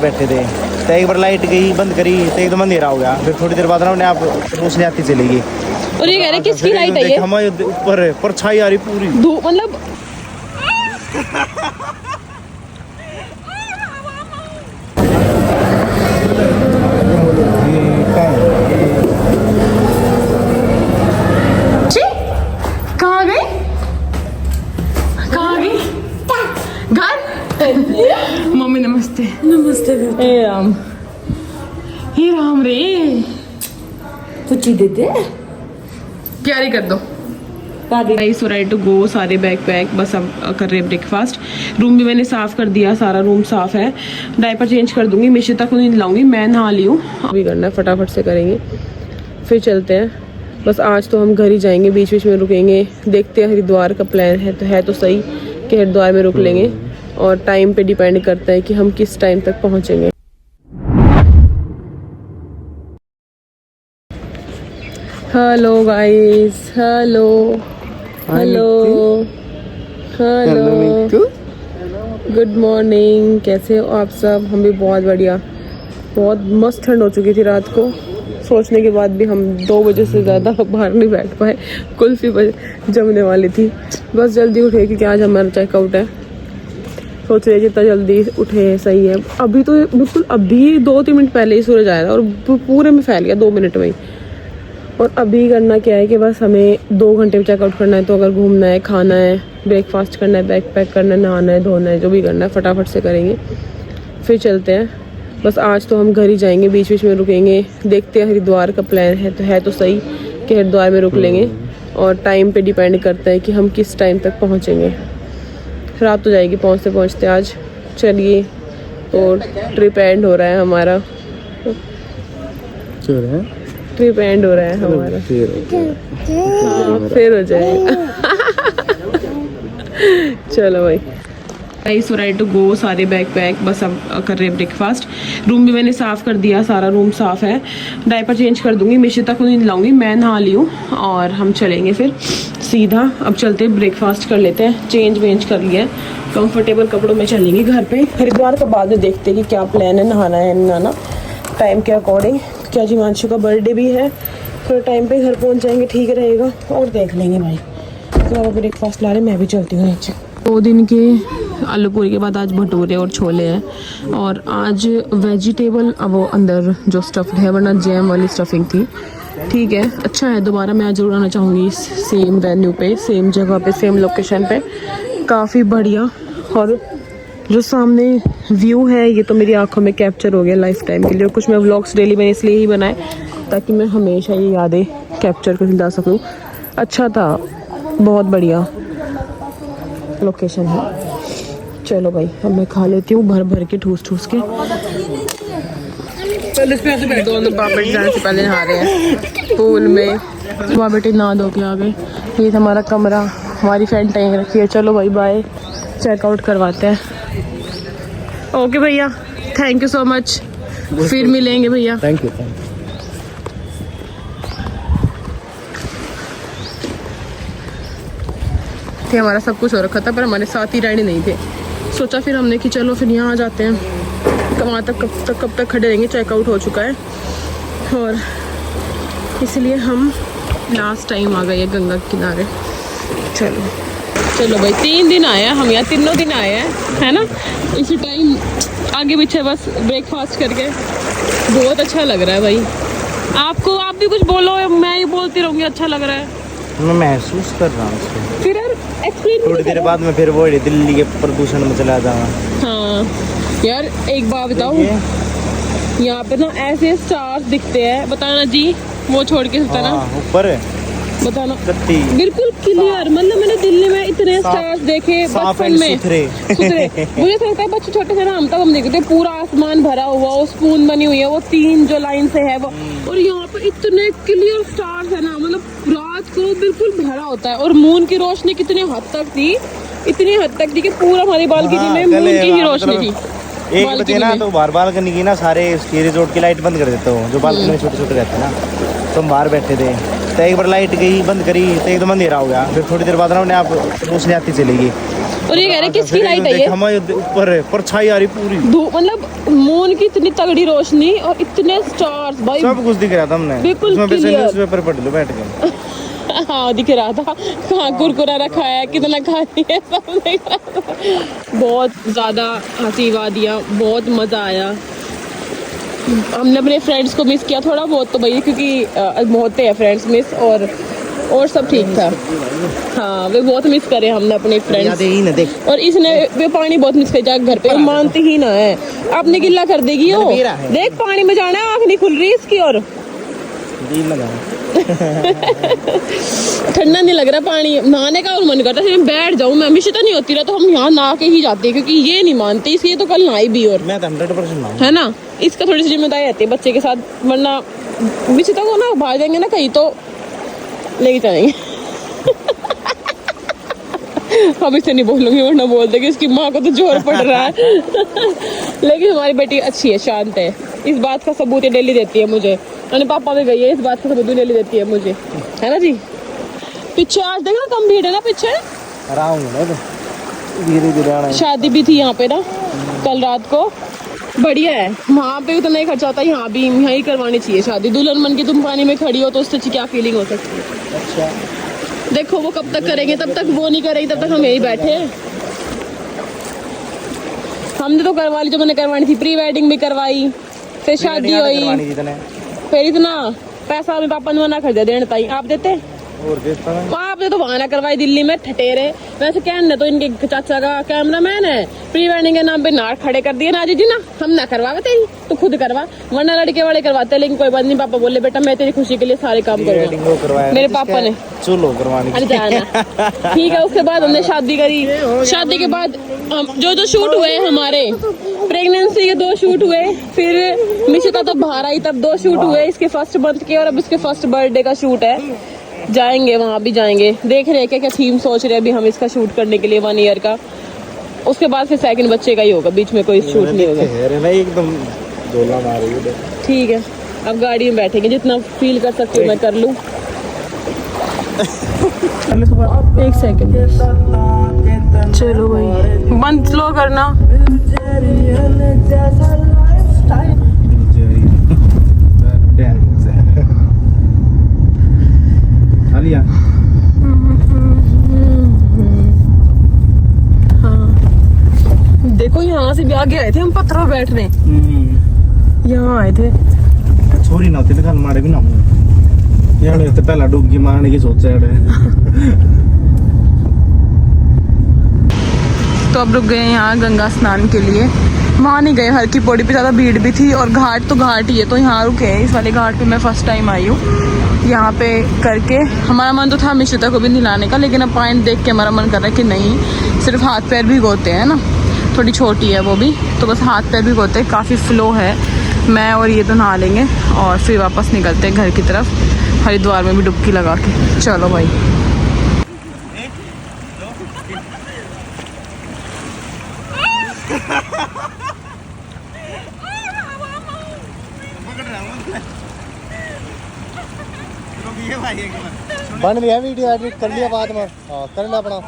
बैठे थे तो एक बार लाइट गई बंद करी तो एकदम अंधेरा हो गया। फिर थोड़ी देर बाद ना अपने आप रोशनी आती चलेगी। और ये कह रहे किसकी लाइट है ये? हमारे ऊपर परछाई आ रही पूरी धूप मतलब कहाँ गई घर? मम्मी नमस्ते। नमस्ते हे राम रे कुछ ही देते तैयारी कर दो। सो रेडी टू गो, सारे बैग पैक, बस अब कर रहे हैं ब्रेकफास्ट। रूम भी मैंने साफ कर दिया, सारा रूम साफ है। डायपर चेंज कर दूंगी, मिशिता को नहीं लाऊंगी, मैं नहा ली हूँ। अभी करना है, फटाफट से करेंगे फिर चलते हैं। बस आज तो हम घर ही जाएंगे, बीच बीच में रुकेंगे, देखते हैं। हरिद्वार का प्लान है तो सही कि हरिद्वार में रुक लेंगे, और टाइम पे डिपेंड करता है कि हम किस टाइम तक पहुँचेंगे। Hello guys, hello good morning. कैसे हो आप सब? हम भी बहुत बढ़िया। बहुत मस्त ठंड हो चुकी थी रात को, सोचने के बाद भी हम 2 बजे से ज़्यादा बाहर नहीं बैठ पाए। कुल्फी जमने वाली थी, बस जल्दी उठे क्योंकि आज हमारा चेकआउट है। सोच रहे जितना जल्दी उठे सही है। अभी तो बिल्कुल अभी 2-3 मिनट पहले ही सूरज आया था और पूरे में फैल गया 2 मिनट में ही। और अभी करना क्या है कि बस हमें 2 घंटे में चेकआउट करना है। तो अगर घूमना है, खाना है, ब्रेकफास्ट करना है, बैग पैक करना है, नहाना है, धोना है, जो भी करना है फटाफट से करेंगे फिर चलते हैं। बस आज तो हम घर ही जाएंगे, बीच बीच में रुकेंगे, देखते हैं। हरिद्वार का प्लान है तो सही कि हरिद्वार में रुक लेंगे, और टाइम पे डिपेंड करता है कि हम किस टाइम तक पहुँचेंगे। रात तो जाएगी पहुँचते पहुँचते आज। चलिए, तो ट्रिप एंड हो रहा है हमारा, ट्रिप एंड हो रहा है हमारा। फिर हो जाएगा। चलो भाई, सो रेडी टू गो, सारे बैग पैक, बस अब कर रहे हैं ब्रेकफास्ट। रूम भी मैंने साफ कर दिया, सारा रूम साफ है। डायपर चेंज कर दूंगी, मिशिता को नहीं लाऊंगी, मैं नहा ली हूँ। और हम चलेंगे फिर सीधा। अब चलते हैं, ब्रेकफास्ट कर लेते हैं, चेंज वेंज कर लिया है, कंफर्टेबल कपड़ों में चलेंगे घर पे। हरिद्वार के बाद में देखते हैं कि क्या प्लान है, नहाना है नहाना टाइम के अकॉर्डिंग। क्या जीवांशु का बर्थडे भी है, फिर टाइम पे घर पहुंच जाएंगे, ठीक रहेगा। और देख लेंगे भाई। तो अब ब्रेकफास्ट ला रहे, मैं भी चलती हूँ नीचे। 2 दिन के आलू पूरी के बाद आज भटूरे और छोले हैं, और आज वेजिटेबल वो अंदर जो स्टफ्ड है, वरना जैम वाली स्टफिंग थी। ठीक है, अच्छा है। दोबारा मैं आज जरूर आना चाहूँगी, सेम वेन्यू पे, सेम जगह पे, सेम लोकेशन पे, काफ़ी बढ़िया। और जो सामने व्यू है ये तो मेरी आंखों में कैप्चर हो गया लाइफ टाइम के लिए। और कुछ मैं व्लॉग्स डेली मैंने इसलिए ही बनाए ताकि मैं हमेशा ये यादें कैप्चर कर ला सकूँ। अच्छा था, बहुत बढ़िया लोकेशन है। चलो भाई, अब मैं खा लेती हूँ भर भर के, ठूस ठूस के। चलो इसमें ऐसे बैठ, दोनों बाप बेटी जाने से पहले नहा रहे हैं पूल में। बाप बेटी नहा धो के आ गए। ये हमारा कमरा, हमारी फैन टैंक रखी है। चलो भाई बाय, चेकआउट करवाते हैं। ओके भैया, थैंक यू सो मच, फिर मिलेंगे भैया। Thank you. हमारा सब कुछ हो रखा था, पर हमारे साथ ही राइड नहीं थे। सोचा फिर हमने कि चलो फिर यहाँ आ जाते हैं, वहाँ तक कब तक खड़े रहेंगे। चेकआउट हो चुका है, और इसलिए हम लास्ट टाइम आ गए गंगा के किनारे। चलो भाई, 3 दिन आए हैं हम यहाँ, तीनों दिन आए हैं, है ना। इसी टाइम आगे पीछे बस ब्रेकफास्ट करके बहुत अच्छा लग रहा है भाई। आपको, आप भी कुछ बोलो, मैं ही बोलती रहूँगी। अच्छा लग रहा है, मैं महसूस कर रहा हूँ इसको। फिर यार एक्सप्लेन। थोड़ी देर बाद में फिर वो दिल्ली के प्रदूषण में चला जाऊंगा। हाँ यार, एक बात बताऊँ, यहाँ पे ना ऐसे स्टार्स दिखते हैं, बताना जी, वो छोड़ के बताना ऊपर बताना बिल्कुल क्लियर। मतलब मैंने दिल्ली में इतने स्टार्स देखे बचपन में, सुथरे। मुझे लगता है बच्चे छोटे थे ना, हम तब हम देखते पूरा आसमान भरा हुआ, वो स्पून बनी हुई है, वो 3 जो लाइन से है वो। और यहाँ पे इतने क्लियर स्टार्स है ना, मतलब रात को बिल्कुल भरा होता है। और मून की रोशनी कितनी हद तक थी, इतनी हद तक थी कि पूरा हमारी बालकनी में मून की ही रोशनी थी। एक बजे ना तो बाहर बालकनी की ना सारे उसकी रिजोर्ट की लाइट बंद कर देते हो, जो बालकनी में छोटे छोटे रहते हैं ना। तो हम बाहर बैठे थे तो एक बार लाइट गई बंद करी तो एकदम अंधेरा हो गया। फिर थोड़ी देर बाद ना अपने आप रोशनी आती चलेगी। और ये कह रहे किसकी लाइट है ये? हमारे ऊपर है, परछाई आ रही पूरी, धूप मतलब मून की इतनी तगड़ी रोशनी और इतने स्टार्स भाई, सब कुछ दिख रहा था हमने। बिल्कुल उसमें पे clear। न्यूज़पेपर पढ़ लो बैठ के। हाँ दिख रहा था, कहाँ कुरकुरा रखा है, कितना खा लिया, सब दिख रहा था। बहुत ज़्यादा हंसी वादियाँ, बहुत मज़ा आया। हमने अपने फ्रेंड्स को मिस किया थोड़ा बहुत तो भैया, क्योंकि होते हैं फ्रेंड्स मिस, और सब ठीक था। हाँ वे बहुत मिस करे हमने अपने फ्रेंड्स, और इसने वे पानी बहुत मिस किया घर पे, मानती ही ना है, आपने गिल्ला कर देगी वो। देख पानी में जाना है, आँख नहीं खुल रही इसकी, और ठंडा नहीं लग रहा पानी, नहाने का और मन करता है बैठ जाऊं मैं, मिशी तो नहीं होती रहा तो हम यहाँ नहा के ही जाते हैं, क्योंकि ये नहीं मानते, इसलिए तो कल नहाई भी। और मैं तो 100% है ना, इसका थोड़ी सी जिम्मेदारी रहती है बच्चे के साथ, वरना मिशी तो वो ना बाहर जाएंगे ना कहीं तो लेके चलेंगे। अब इसे नहीं बोलूंगी वरना बोल देगी इसकी माँ को तो जोर पड़ रहा है। लेकिन हमारी बेटी अच्छी है, शांत है, इस बात का सबूत ये डेली देती है मुझे, मैंने पापा भी गई है, इस बात का सबूत डेली देती है मुझे, है ना जी। पीछे आज देखना कम भीड़ है ना पीछे, धीरे धीरे शादी भी थी यहाँ पे ना कल रात को, बढ़िया है, वहाँ पे उतना ही खर्चा होता है, यहाँ भी यहीं करवानी चाहिए शादी। दुल्हन बन के तुम पानी में खड़ी हो तो उससे अच्छी क्या फीलिंग हो सकती है। अच्छा देखो वो कब तक करेंगे, तब तक वो नहीं करेंगे, तब तक हम यही बैठे हैं। हमने तो करवा ली जो मैंने करवानी थी, प्री वेडिंग भी करवाई, फिर शादी हुई, फिर इतना पैसा मेरे पापा ने मना कर दिया देने ताई, आप देते आपने तो वहाँ ना करवाई दिल्ली में ठटेरे। वैसे कहने तो इनके चाचा का कैमरामैन है, प्री वेडिंग के नाम पे नाट खड़े कर दिए ना जी ना, हम ना करवा तेरी तो खुद करवा, वरना लड़के वाले करवाते, लेकिन कोई बात नहीं, पापा बोले बेटा मैं तेरी खुशी के लिए सारे काम करूँगा, मेरे पापा ने चलो करवाने अरे जाना ठीक है। उसके बाद हमने शादी करी, शादी के बाद जो शूट हुए हमारे, प्रेगनेंसी के 2 शूट हुए, फिर मिशिता तो बाहर आई तब 2 शूट हुए, इसके फर्स्ट मंथ के, और अब इसके फर्स्ट बर्थडे का शूट है, जाएंगे वहाँ भी जाएंगे, देख रहे क्या क्या थीम सोच रहे हैं अभी हम इसका शूट करने के लिए 1 ईयर का। उसके बाद फिर सेकंड बच्चे का ही होगा, बीच में कोई शूट नहीं होगा। एकदम डोला मार रही है। ठीक है अब गाड़ी में बैठेंगे, जितना फील कर सकती हूँ मैं कर लूँ। 1 सेकंड चलो भाई, बंद स्लो करना। देखो यहाँ से भी आगे आए थे हम पत्थरों बैठने, यहाँ आए थे। छोरी ना होती कल मारे भी ना यार, तो पहला डुबकी मारने की सोचा है। तो अब रुक गए यहाँ गंगा स्नान के लिए, वहाँ नहीं गए, हर की पौड़ी पे ज़्यादा भीड़ भी थी, और घाट तो घाट ही है, तो यहाँ रुके हैं। इस वाले घाट पे मैं फर्स्ट टाइम आई हूँ, यहाँ पे करके हमारा मन तो था मिशिता को भी नहलाने का, लेकिन अब पॉइंट देख के हमारा मन कर रहा है कि नहीं, सिर्फ हाथ पैर भिगोते हैं ना, थोड़ी छोटी है वो भी, तो बस हाथ पैर भिगोते हैं, काफ़ी फ्लो है। मैं और ये तो नहा लेंगे और फिर वापस निकलते हैं घर की तरफ, हरिद्वार में भी डुबकी लगा के। चलो भाई बन गया, वीडियो एडिट कर लिया बाद में, हाँ करना अपना।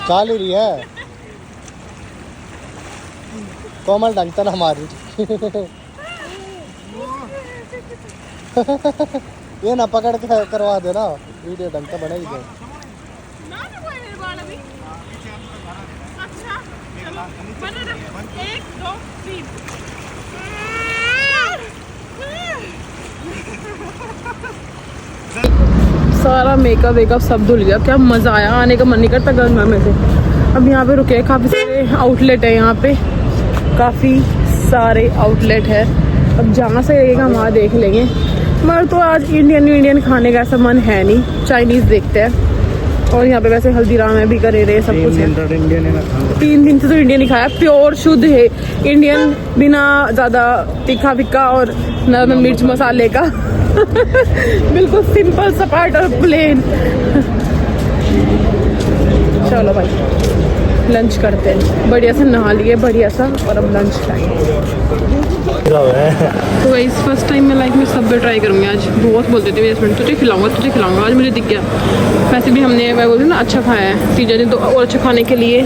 चाल ही रही है कोमल ढंग से ना हमारी। ये ना पकड़ के करवा देना, वीडियो ढंग से बनेगी तो। सारा मेकअप वेकअप सब धुल गया, क्या मज़ा आया, आने का मन नहीं करता गंगा में से। अब यहाँ पे रुके, काफ़ी सारे आउटलेट है यहाँ पे, काफ़ी सारे आउटलेट है, अब जहाँ से लगेगा वहाँ देख लेंगे। मगर तो आज इंडियन खाने का ऐसा मन है नहीं, चाइनीज़ देखते हैं। और यहाँ पे वैसे हल्दीराम में भी करे रहे सब कुछ है। 3 दिन से तो इंडियन ही खाया, प्योर शुद्ध है इंडियन, बिना ज़्यादा तीखा फिक्का और नमक मिर्च मसाले का। बिल्कुल सिंपल सपाट और प्लेन। चलो भाई लंच करते हैं। बढ़िया सा नहा लिए बढ़िया सा और अब लंच खाएंगे। तो इस फर्स्ट टाइम मैं लाइफ में सब ट्राई करूँगी आज। बहुत बोलते थे मेरे हस्बैंड तुझे खिलाऊंगा, आज मुझे दिख गया। वैसे भी हमने मैं बोलती हूँ ना अच्छा खाया है सीजन ने, तो और अच्छा खाने के लिए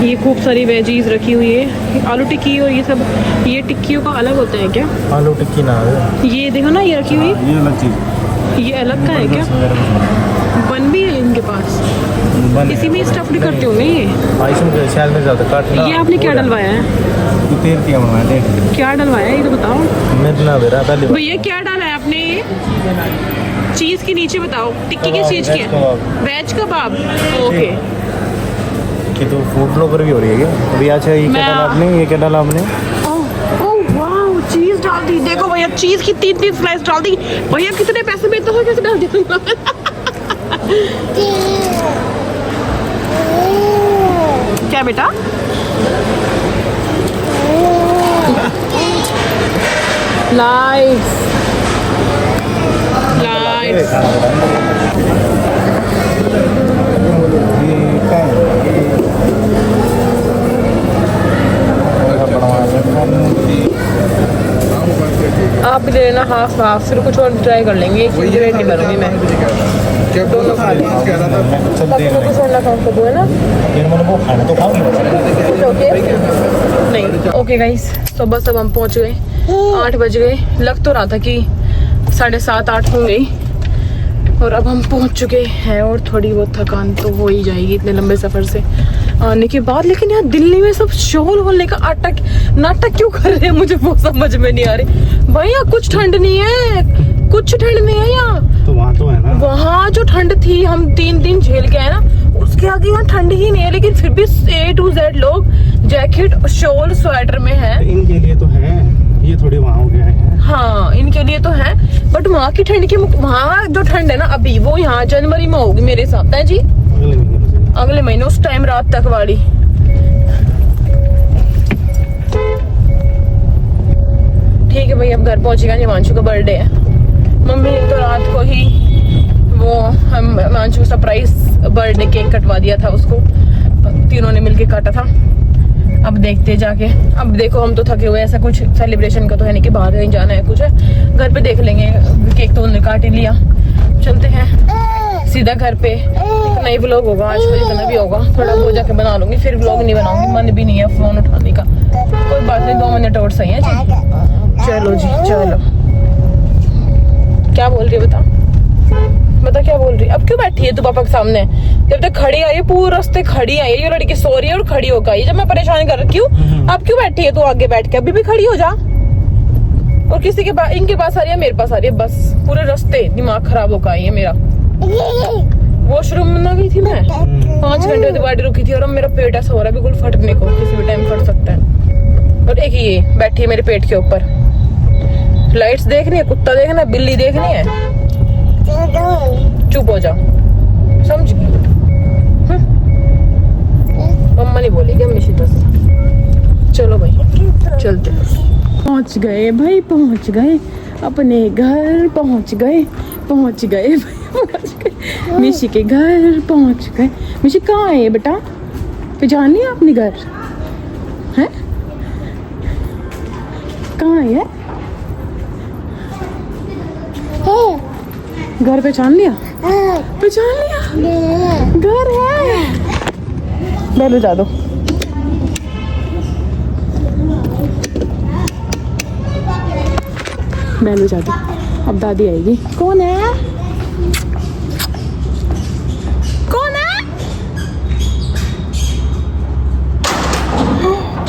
ये खूब सारी वेजीज रखी हुई है, आलू टिक्की और ये सब। ये टिक्कियों का अलग होता है क्या? आलू टिक्की ना ये देखो ना ये रखी हुई, ये अलग चीज़, ये अलग का है क्या? बन भी है इनके पास, इसी में स्टफ्ड करते होंगे ये। शायद में ज़्यादा काटना। ये आपने क्या डलवाया है? तेल क्या बनवाया देख, क्या डलवाया है ये तो बताओ। मेरे ना बेरा पहले भैया क्या डाला है आपने? चीज़ के नीचे बताओ, टिक्की किस चीज़ की है? वेज कबाब। ओके, कि तो फूड ब्लॉगर भी हो रही है क्या अभी? अच्छा ये क्या डाला आपने, ये क्या डाला आपने? ओह वाओ, चीज़ डाल दी। देखो भैया चीज़ की 3-3 स्लाइस डाल दी। भैया कितने पैसे में तो कैसे डाल दिया? क्या बेटा? लाइट्स आप भी ले लेना हाफ हाफ, फिर कुछ और ट्राई कर लेंगे। एक चीज़ रेट नहीं करूँगी मैं, दोनों खा ली। कुछ और ना खाऊँ तो है ना, वो खाना तो खाओ नहीं। ओके गाइस, तो बस अब हम पहुंच गए, 8 बज गए। लग तो रहा था कि 7:30-8 होंगे, और अब हम पहुंच चुके हैं। और थोड़ी बहुत थकान तो हो ही जाएगी इतने लंबे सफ़र से आने के बाद। लेकिन यार दिल्ली में सब शोर होने का नाटक क्यों कर रहे हैं, मुझे वो समझ में नहीं आ रही। भैया कुछ ठंड नहीं है, कुछ ठंड नहीं है यहाँ। तो वहाँ तो है ना, वहाँ जो ठंड थी हम 3 दिन झेल के आए ना, उसके आगे यहाँ ठंड ही नहीं है। लेकिन फिर भी A to Z लोग जैकेट, शॉल, स्वेटर में है। इनके लिए तो है, ये थोड़ी वहाँ हो गया है। हाँ इनके लिए तो है, बट वहाँ की ठंड की, वहाँ जो ठंड है ना अभी, वो यहाँ जनवरी में होगी मेरे हिसाब से जी, अगले महीने उस टाइम रात तक वाली। ठीक है भाई, अब घर पहुंचेगा। हिमांशु का बर्थडे है। मम्मी ने तो रात को ही वो हम हिमांशु सरप्राइज बर्थडे केक कटवा दिया था उसको, तीनों ने मिलके काटा था। अब देखते जाके, अब देखो हम तो थके हुए, ऐसा कुछ सेलिब्रेशन का तो है नहीं कि बाहर कहीं जाना है, कुछ है घर पे देख लेंगे। केक तो उन्होंने काट ही लिया, चलते हैं सीधा घर पे। नई व्लॉग होगा आज का, जितना भी होगा थोड़ा वो जाके बना लूंगी, फिर व्लॉग नहीं बनाऊंगी, मन भी नहीं है फोन उठाने का। कोई बात नहीं, 2 मिनट और सही है जी। चलो जी चलो, क्या बोल रही है बता क्या बोल रही है? अब क्यों बैठी है तू पापा के सामने? जब तक खड़ी आई है, पूरे रास्ते खड़ी आई है, ये लड़की सो रही है और खड़ी होकर आई। जब मैं परेशान कर क्यों, अब क्यों बैठी है तू आगे बैठ के? अभी भी खड़ी हो जा। और किसी के पास, इनके पास आ रही है, मेरे पास आ रही है, बस पूरे रास्ते दिमाग खराब होकर आई है मेरा। वॉशरूम में ना गई थी मैं, 5 घंटे गाड़ी रुकी थी, और अब मेरा पेट ऐसा हो रहा है बिल्कुल फटने को, किसी भी टाइम फट सकता है। और एक ये बैठी है मेरे पेट के ऊपर। लाइट्स देखनी है, कुत्ता देखना है, बिल्ली देखनी है, चुप हो जा, समझ गई? मम्मा नहीं बोलेगी हमेशा से। चलो भाई चलते। पहुंच गए भाई, पहुंच गए अपने घर, पहुंच गए मिशी के घर पहुंच गए। मिशी कहाँ है बेटा? पहचान लिया अपने घर है? कहाँ है घर? पहचान लिया घर है। बैलो जा दो। बैलो जा दो, अब दादी आएगी। कौन है?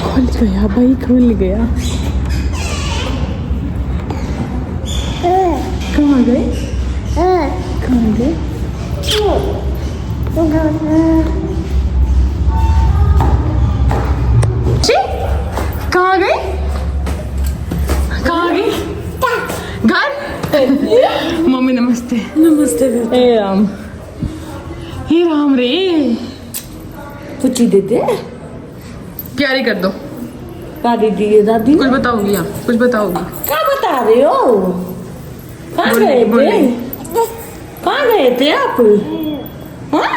खुल गया भाई, खुल गया। कहाँ गए? कहाँ गई? घर? मम्मी नमस्ते। हे राम रे। पुची दे दे, प्यारी कर दो। दादी दी है दादी। कुछ बताओगी आप? कुछ बताओगी? क्या बता रहे हो? कहाँ गए थे? कहाँ गए थे आप? हाँ?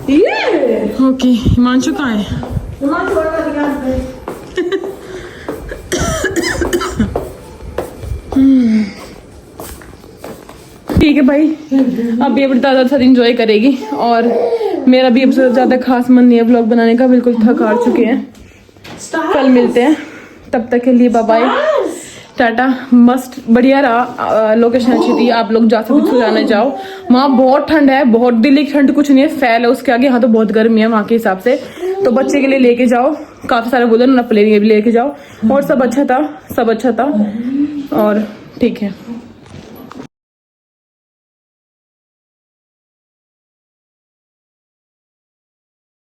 ये ओके हिमांशु कहाँ है? ठीक है भाई, अभी अपने दादा के साथ इंजॉय करेगी और मेरा भी अब ज्यादा खास मन नहीं है व्लॉग बनाने का, बिल्कुल थक हार चुके हैं। कल मिलते हैं, तब तक के लिए बाय बाय, टाटा। मस्त बढ़िया रहा, लोकेशन अच्छी थी, आप लोग जा सकते हो, जाने जाओ। वहाँ बहुत ठंड है, बहुत दिल्ली की ठंड कुछ नहीं है, फैल है उसके आगे। यहाँ तो बहुत गर्मी है वहाँ के हिसाब से, तो बच्चे के लिए लेके जाओ, काफी सारे बोले ना, अपने लिए भी लेके जाओ। और सब अच्छा था, सब अच्छा था और ठीक है।